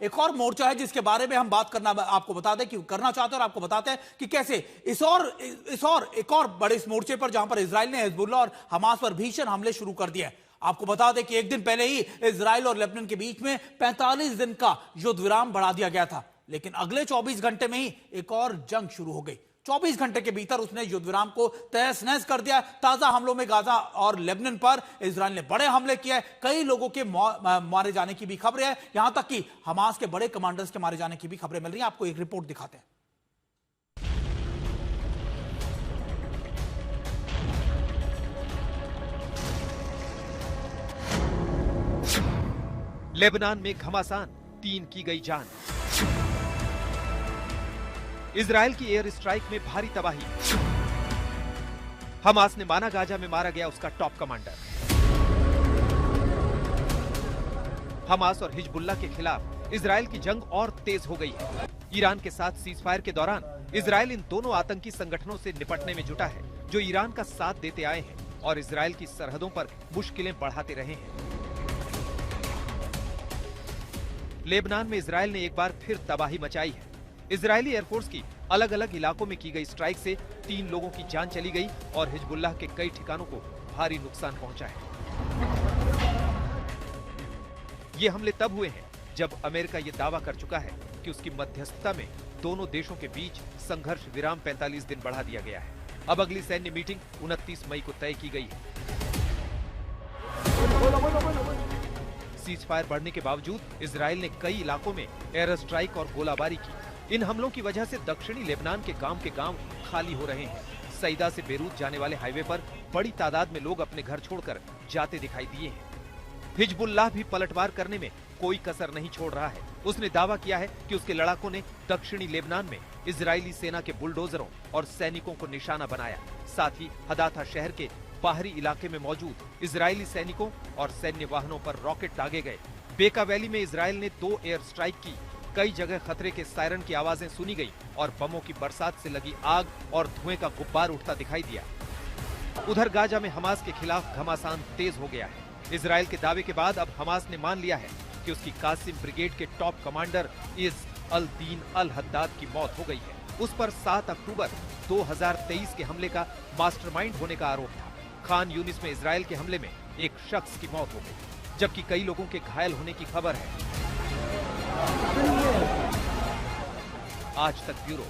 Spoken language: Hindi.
एक और मोर्चा है जिसके बारे में हम बात करना आपको बता दें कि करना चाहते हैं और आपको बताते हैं कि कैसे एक और बड़े इस मोर्चे पर जहां पर इजराइल ने हिजबुल्लाह और हमास पर भीषण हमले शुरू कर दिए। आपको बता दें कि एक दिन पहले ही इजराइल और लेबनान के बीच में 45 दिन का युद्ध विराम बढ़ा दिया गया था, लेकिन अगले 24 घंटे में ही एक और जंग शुरू हो गई। 24 घंटे के भीतर उसने युद्ध विराम को तहस नहस कर दिया। ताजा हमलों में गाजा और लेबनान पर इजराइल ने बड़े हमले किए। कई लोगों के मारे जाने की भी खबरें हैं, यहां तक कि हमास के बड़े कमांडर्स के मारे जाने की भी खबरें मिल रही हैं। आपको एक रिपोर्ट दिखाते हैं। लेबनान में घमासान, 3 की गई जान। इजराइल की एयर स्ट्राइक में भारी तबाही। हमास ने माना गाजा में मारा गया उसका टॉप कमांडर। हमास और हिजबुल्लाह के खिलाफ इजराइल की जंग और तेज हो गई है। ईरान के साथ सीजफायर के दौरान इजराइल इन दोनों आतंकी संगठनों से निपटने में जुटा है, जो ईरान का साथ देते आए हैं और इजराइल की सरहदों पर मुश्किलें बढ़ाते रहे हैं। लेबनान में इजराइल ने एक बार फिर तबाही मचाई है। इजरायली एयरफोर्स की अलग अलग इलाकों में की गई स्ट्राइक से 3 लोगों की जान चली गई और हिजबुल्लाह के कई ठिकानों को भारी नुकसान पहुंचा है। ये हमले तब हुए हैं जब अमेरिका ये दावा कर चुका है कि उसकी मध्यस्थता में दोनों देशों के बीच संघर्ष विराम 45 दिन बढ़ा दिया गया है। अब अगली सैन्य मीटिंग 29 मई को तय की गई है। सीजफायर बढ़ने के बावजूद इजराइल ने कई इलाकों में एयर स्ट्राइक और गोलाबारी की। इन हमलों की वजह से दक्षिणी लेबनान के गांव खाली हो रहे हैं। सईदा से बेरूत जाने वाले हाईवे पर बड़ी तादाद में लोग अपने घर छोड़कर जाते दिखाई दिए हैं। हिजबुल्लाह भी पलटवार करने में कोई कसर नहीं छोड़ रहा है। उसने दावा किया है कि उसके लड़ाकों ने दक्षिणी लेबनान में इजरायली सेना के बुलडोजरों और सैनिकों को निशाना बनाया। साथ ही हदाथा शहर के बाहरी इलाके में मौजूद इजरायली सैनिकों और सैन्य वाहनों पर रॉकेट दागे गए। बेका वैली में इजराइल ने 2 एयर स्ट्राइक की। कई जगह खतरे के सायरन की आवाजें सुनी गई और बमों की बरसात से लगी आग और धुएं का गुब्बार उठता दिखाई दिया। उधर गाजा में हमास के खिलाफ घमासान तेज हो गया है। इजराइल के दावे के बाद अब हमास ने मान लिया है कि उसकी कासिम ब्रिगेड के top commander is all Deen Al Haddad की मौत हो गई है। उस पर 7 अक्टूबर 2023 के हमले का मास्टरमाइंड होने का आरोप था। खान यूनिस में इजराइल के हमले में एक शख्स की मौत हो गई, जबकि कई लोगों के घायल होने की खबर है। आज तक ब्यूरो।